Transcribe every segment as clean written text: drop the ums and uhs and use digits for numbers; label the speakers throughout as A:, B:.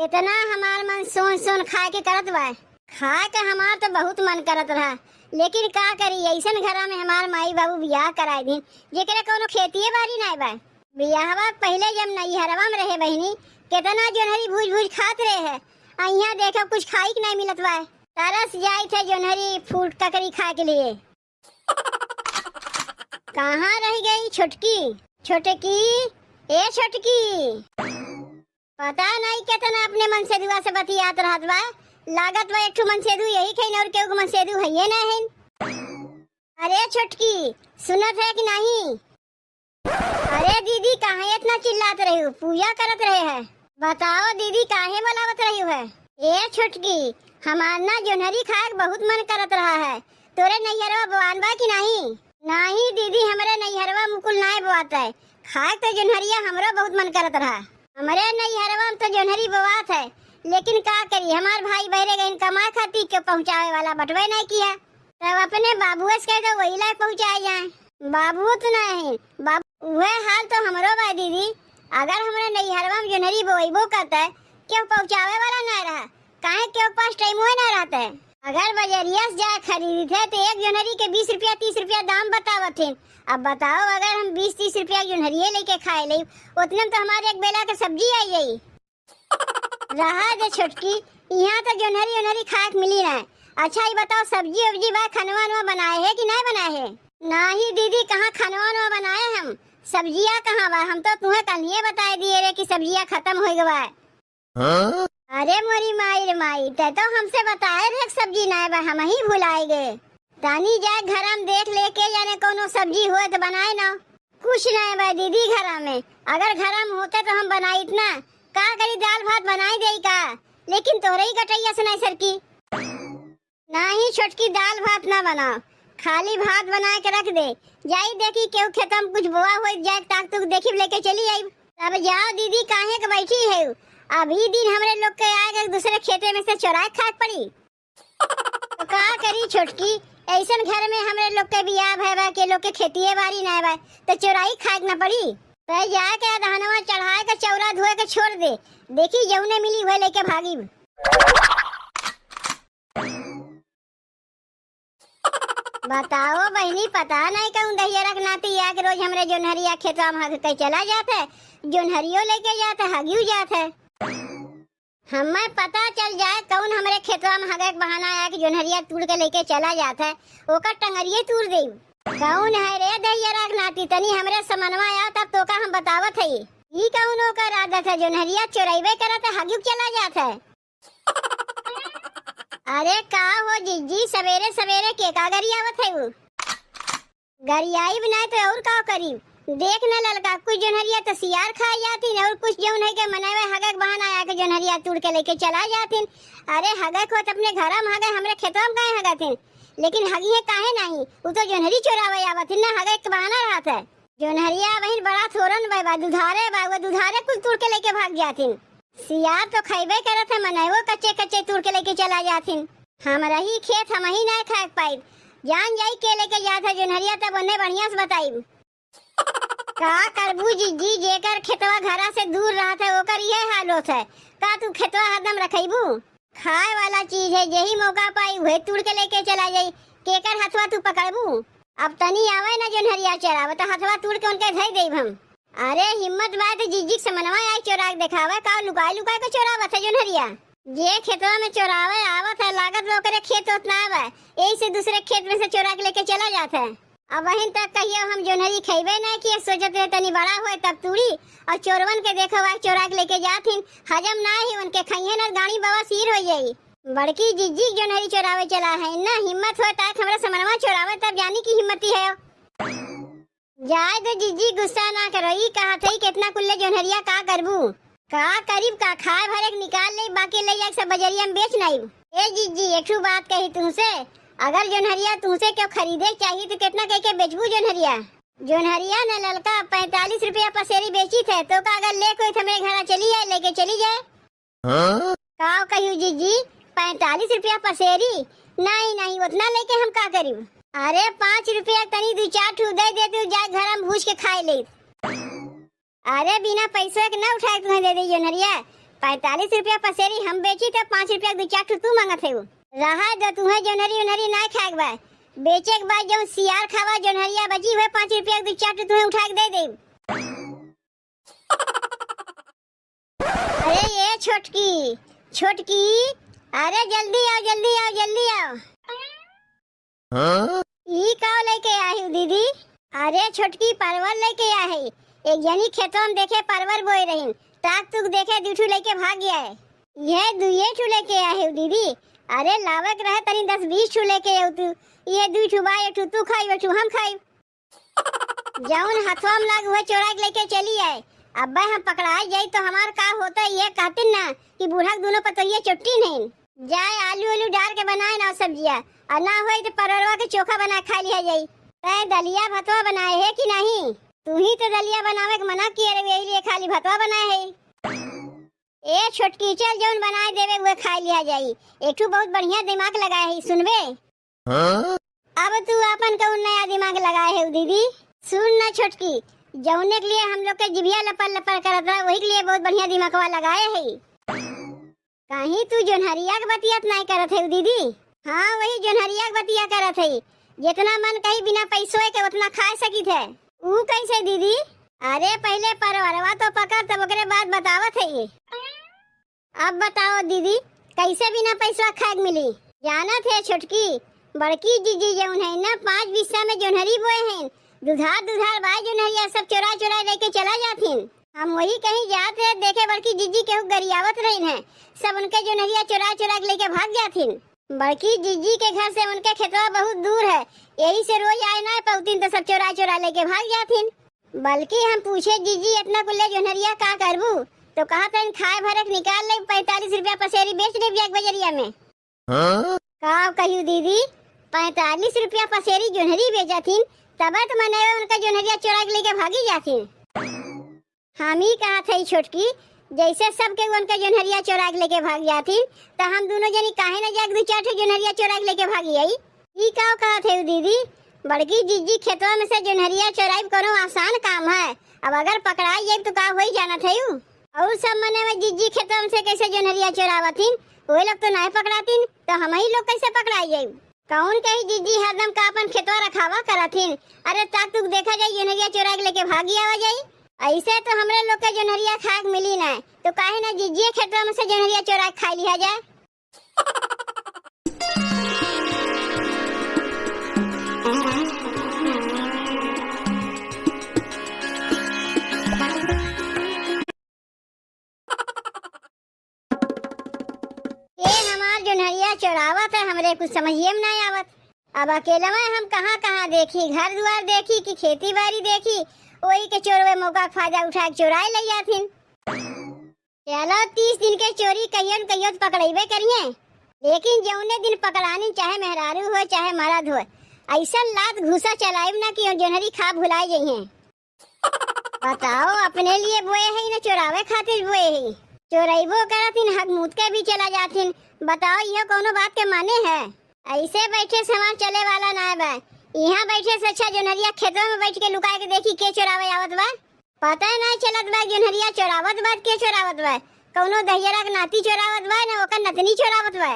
A: इतना हमार मन सोन सोन खाए के करत बा। खाए के हमार तो बहुत मन करत रहा, लेकिन का करी ऐसन घरा में हमार माई बाबू बियाह कराए दिन जेकरे कोनो खेतिए बाड़ी नहीं बा। बियाहवा पहले जब नैहरवा में रहे बहिनी कितना जोनहरी भूज भूज खात रहे है। यहाँ देखो कुछ खाई के नहीं मिलत बा। तरस जाए थे जोनहरी फूट ककड़ी खाए के लिए। कहाँ रह गई छोटकी? छोटकी, ए छोटकी, पता नहीं कितना अपने मन से दुआ से बतियात रहत बा। लागत बा एक ठो मन से दू यही कहीं और केहू मन से दू है ना है। अरे छोटकी, सुनत है कि नहीं? अरे दीदी काहे इतना चिल्लात रही हो? पूजा करत रहे है। बताओ दीदी काहे बुलावत रही है? ए छोटकी, हमार ना जोनहरी खाए बहुत मन करत रहा है। तोरे नैहरवा बवान बा कि नहीं? नहीं दीदी, हमारे नैहरवा मुकुल नहीं बवाता है। खाए तो जोनहरिया हमरो बहुत मन करत रहा। हमारे नैहरवा में तो जोनहरी बवात है, लेकिन का करी हमार भाई बहरे गए कमाए खाती के पहुँचावे वाला बटवे नहीं किया। तब अपने बाबू से कह दो वही लायक पहुँचाए जाए। बाबू तो नहीं, बाबू वह हाल तो हमरो बा दीदी। अगर हमारे नैहरवा में जोनहरी बोईबो करता है क्यों पहुँचावे वाला नहीं रहा? काहे के पास टाइम हुआ ना रहता है। अगर बजरिया से जाए खरीदी थे तो एक जोनहरी के 20 रुपया 30 रुपया दाम बतावत थे। अब बताओ अगर हम 20-30 रुपया जोनहरिये लेके खाए ले उतने में तो हमारे एक बेला के सब्जी आई गई। रहा दे छोटकी, यहाँ तो जोनहरी ओनहरी खाए मिली ना। अच्छा ये बताओ सब्जी वब्जी बा खनवा नवा बनाए है कि नहीं बनाए है? नहीं दीदी, कहाँ खनवा नवा बनाए हम? सब्जियाँ कहाँ बा? हम तो तुम्हें कल ही बता दिए रे कि सब्जियाँ खत्म हो गवा है। अरे मोरी माई रे माई, ते तो हमसे बताए रे सब्जी नहीं बा, हम ही भुलाए गए। तानी जाए घर में देख लेके जाने कोनो सब्जी हुए तो बनाए ना। कुछ नहीं बा दीदी घर में। अगर घर में होते तो हम बनाई इतना का करी दाल भात बनाई दे का, लेकिन तोरे ही कटैया से नहीं सरकी। नहीं छोटकी, दाल भात ना बनाओ, खाली भात बना के रख दे। जाई देखी केहू खेतम कुछ बोआ हो जाए ताक तुक देखी लेके चली आई। अब जाओ दीदी, काहे के बैठी है? अभी दिन हमरे लोग के आगे दूसरे खेते में से चोराए खाए पड़ी। तो का करी छोटकी, ऐसन घर में हमरे लोग के बियाह भैया के लोग के खेतिए बाड़ी नहीं बा तो चोराई खाए न पड़ी। तो जाके धानवा चढ़ाए के चौरा धोए के छोड़ दे। देखी जौने मिली वह लेके भागी। बताओ बहनी, पता नहीं कहूँ दहिया रख नाती या के रोज हमरे जोनहरिया खेतवा में हग के चला जाता है, जोनहरियो लेके जाता है, हगियो जाता है। हमें पता चल जाए कौन हमारे खेतवा में हगे बहाना आया कि जोनहरिया तोड़ के लेके चला जाता है, ओकर टंगरिये तोड़ दे। कौन है रे दहिया रख नाती? तनी हमरे समनवा आया तब तो का हम बतावत है। ये कौन ओकर आदत है? जोनहरिया चोराइबे करत है, हगियो चला जाता है। अरे का हो जीजी, सवेरे सवेरे के का गरियावत है? वो गरियाई बनाए तो और का करी? देख न ललका, कुछ जोनहरिया तो सियार खा जाती और कुछ जौन है के मनावे हगक बहाना आया के जोनहरिया तोड़ के लेके चला जाती। अरे हगक होत अपने घर में हगे, हमरे खेतवा में काहे हगत? लेकिन हगी है काहे नहीं? वो तो जोनहरी चोरावे आवत ना, हगक के बहाना रहत है। जोनहरिया वही बड़ा थोरन बा, दुधारे बा, वो दुधारे कुछ तोड़ के लेके भाग जाती। सियार तो खैबे करत है, मनावो कच्चे कच्चे तोड़ के लेके चला जाती। हमारा ही खेत हम ही नहीं खा पाई, जान जाई के लेके जात है जोनहरिया। तब उन्हें बढ़िया से बताई का करबू जीजी, जेकर खेतवा घरा से दूर रहत है ओकर ये हाल होत है। का तू खेतवा हरदम रखैबू? खाए वाला चीज है, यही मौका पाई वही तोड़ के लेके चला जाई। केकर हथवा तू पकड़बू? अब तनी आवे ना जोनहरिया चरावे तो हथवा तोड़ के उनके धई देब हम। अरे हिम्मत बात जीजी से मनवा आई चोरा दिखावे का लुकाई लुकाई के चोरावत है जोनहरिया। जे खेतवा में चोरावे आवत है, लागत वो करे खेत उतना आवे, यही से दूसरे खेत में से चोरा के लेके चला जाता है। अब वहीं तक कहियो हम जोनहरी खैबे नहीं किए, सोचते रहे तनी बड़ा होए तब तूड़ी और चोरवन के देखो वह चोरा के लेके जाथिन, हजम ना ही उनके खइए न गाड़ी बाबा सिर हो जाई। बड़की जीजी जोनहरी चोरावे चला है ना, हिम्मत हो ताक हमरा समनवा चोरावे तब जानी की हिम्मती है। जाए तो जीजी गुस्सा ना करो, ई कहा थई कितना कुल्ले जोनहरिया का करबू? का करीब का खाए भरे निकाल ले, बाकी ले जाके सब बजरिया में बेच नहीं। ए जीजी एक बात कही तुमसे, अगर जोनहरिया तुमसे क्यों खरीदे चाहिए तो कितना कह के बेचबू जोनहरिया? जोनहरिया न ललका 45 रुपया पसेरी बेची थे, तो का अगर ले कोई हमारे घर चली जाए लेके चली जाए। का कहू जीजी 45 रुपया पसेरी? नहीं नहीं, उतना लेके हम का करी? अरे 5 रुपया तनी 2-4 ठू दे देती जाए घर में भूज के खाए ले। अरे बिना पैसे के ना उठाए तुम्हें दे दी जोनहरिया, ₹45 पसेरी हम बेची तो ₹5 दू चार तू मांगत है। रहा दो तुम्हें जोनहरी उनहरी ना खाएक बा, बेचे के बाद जो सियार खावा जोनहरिया बची हुए ₹5 दू चार तुम्हें उठा के दे दे। अरे ये छोटकी छोटकी, अरे जल्दी आओ जल्दी आओ जल्दी आओ। हाँ? ई का लेके आई दीदी? अरे छोटकी परवर लेके आई। एक जनी खेतों में देखे परवर बोए रही, ताक तुक देखे दूठू लेके भाग गया है। ये दुए ठू लेके आई दीदी। अरे लावक रहे तनी 10-20 ठू लेके आओ तू। ये दूठू बा एक तू खाई एक हम खाई। जाऊन हथवा में लाग हुए चोरा के लेके चली आए। अब्बा हम पकड़ाई जाई तो हमार का होता ये कहते ना कि बूढ़ा दोनों पतोहिए चुट्टी नहीं जाए। आलू आलू डाल के बनाए ना सब्जियां, और ना हो तो परवरवा के चोखा बना खा लिया जाई। तय दलिया भतवा बनाए है कि नहीं? तू ही तो दलिया बनावे के मना किए रे, यही लिए खाली भतवा बनाए है। ए छोटकी चल जौन बनाए देवे वो खा लिया जाई। एक बहुत बढ़िया दिमाग लगाए है, सुनबे? हाँ? अब तू अपन कौन नया दिमाग लगाए है दीदी? सुन ना छोटकी, जौने के लिए हम लोग के जिभिया लपल लपल करत रहा वही के लिए बहुत बढ़िया दिमागवा लगाए है। कहीं तू जोनहरिया के बतियात नहीं करत है दीदी? हाँ वही जोनहरिया के बतिया करत है। जितना मन कहीं बिना पैसों के उतना खा सकी थे। ऊ कैसे दीदी? अरे पहले परवरवा तो पकड़ तब ओकरे बाद बतावत है। अब बताओ दीदी कैसे बिना पैसा खाए मिली? जानत है छोटकी, बड़की जीजी जौन है ना 5 बिस्सा में जोनहरी बोए हैं, दुधार दुधार बाई जोनहरिया सब चोरा चोरा लेके चला जाथिन। हम वही कहीं जाते देखे बड़की जीजी केहू गरियावत रही है, सब उनके जोनहरिया चोरा चोरा के लेके भाग जाथिन। बड़की जीजी के घर से उनके खेतवा बहुत दूर है, यही से रोज आए ना पौतीन तो सब चोरा चोरा लेके भाग जाथिन। बल्कि हम पूछे जीजी इतना कुल्ले जोनहरिया का करबू तो कहा था खाए भरक निकाल ले, ₹45 पसेरी बेच दे ब्याग बजरिया में। हाँ? का कहू दीदी? ₹45 पसेरी जोनहरी बेचाथिन तब तो मने उनका जोनहरिया चोरा के लेके भागी जाथिन। हम ही कहा था छोटकी, जैसे सबके उनका जोनहरिया चोरा के लेके भाग जाथिन तो हम दोनों जनी काहे ना जाग दू चार जोनहरिया चोरा के लेके भागी आई। ई का कहा थे दीदी? बड़की जीजी खेतवा में से जोनहरिया चोराई कोनो आसान काम है, अब अगर पकड़ाई जाए तो का हो ही जाना था। और सब मने में जीजी खेतवा में से कैसे जोनहरिया चोरावथिन, वो लोग तो नहीं पकड़ातीन तो हम ही लोग कैसे पकड़ाई जाए? कौन कही जीजी हरदम का अपन खेतवा रखावा करथिन? अरे ताक तुक देखा जाए जोनहरिया चोरा के लेके भागी आवा जाई। ऐसे तो हमरे लोग के जोनहरिया खाक मिली ना तो काहे ना जीजी खेतवा में से जोनहरिया चोरा के खा लिया जाए। जोनहरिया चोरावत है हमरे कुछ समझिए में नहीं आवत। अब अकेला में हम कहाँ कहाँ देखी, घर द्वार देखी कि खेती बाड़ी देखी, वही के चोरवे मौका फायदा उठा के चोराए ले जाथिन। चलो 30 दिन के चोरी कहियो कहियो पकड़ेबे करिए, लेकिन जौने दिन पकड़ानी चाहे मेहरारू हो चाहे मर्द हो, ऐसा लात घुसा चलाइब ना कि जोनहरी खा भुलाई जाइए। बताओ अपने लिए बोए है ना चोरावे खातिर बोए है? चोरैबो करथिन हक मूत के भी चला जाथिन। बताओ यह कोनो बात के माने है? ऐसे बैठे समाज चले वाला ना बा। यहाँ बैठे से अच्छा जोनहरिया खेतों में बैठ के लुका के देखी के चोरावे आवत बा। पता नहीं चलत बा जोनहरिया चोरावत बा के चोरावत बा। कौनो दहियरा के नाती चोरावत बा ना ओकर नतनी चोरावत बा।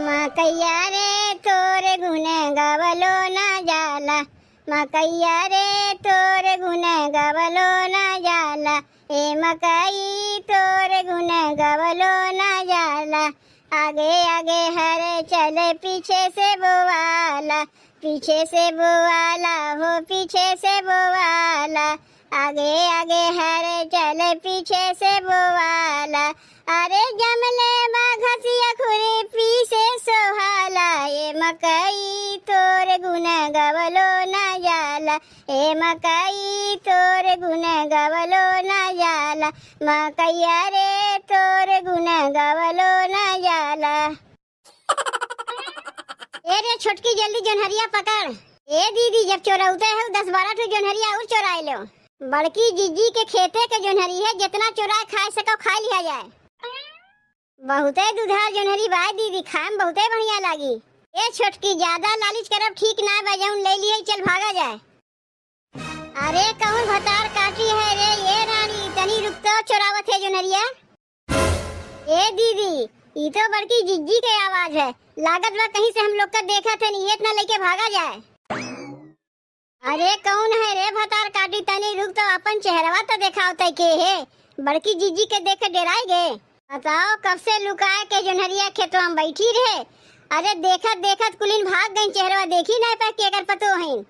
A: मकैया रे तोरे गुने गवलो ना जाला, मकैया रे तोरे गुने गवलो ना जाला, ए मकई तोरे गुने गवलो ना जाला। आगे आगे हरे चले पीछे से बोवाला, पीछे से बोवाला हो पीछे से बोवाला। आगे आगे हरे चले पीछे से बोवाला। अरे जमले घसिया खुरी पीछे सोहाला, ए मकई तोरे गुने गवलो ना जाला, ए मकई तोरे गुने गवलो ना जाला। मकैया रे तोरे गुने गवलो ना जाला। ए रे छोटकी जल्दी जोनहरिया पकड़। ए दीदी जब चोरौते है 10-12 ठो जोनहरिया और चोराए लो। बड़की जीजी के खेते के जोनहरी है, जितना चोराए खाए सको खा लिया जाए। बहुते दुधार जोनहरी बाय दीदी, खाए में बहुते बढ़िया लागी। ए छोटकी ज्यादा लालच करब ठीक ना बजाऊन ले लिए चल भागा जाए। अरे कौन भतार काटी है रे ये रानी, तनी रुक तो, चोरावत है जो नरिया। ए दीदी, ये तो बड़की जिज्जी के आवाज है, लागत बा कहीं से हम लोग का देखा थे नहीं, इतना लेके भागा जाए। अरे कौन है रे भतार काटी, तनी रुक तो, अपन चेहरवा तो देखा होता के है, बड़की जिज्जी के देख डराए गे। बताओ कब से लुकाए के जो नरिया खेतवा में बैठी रहे। अरे देखत देखत कुलीन भाग गई, चेहरवा देखी नहीं पा के अगर पतो है।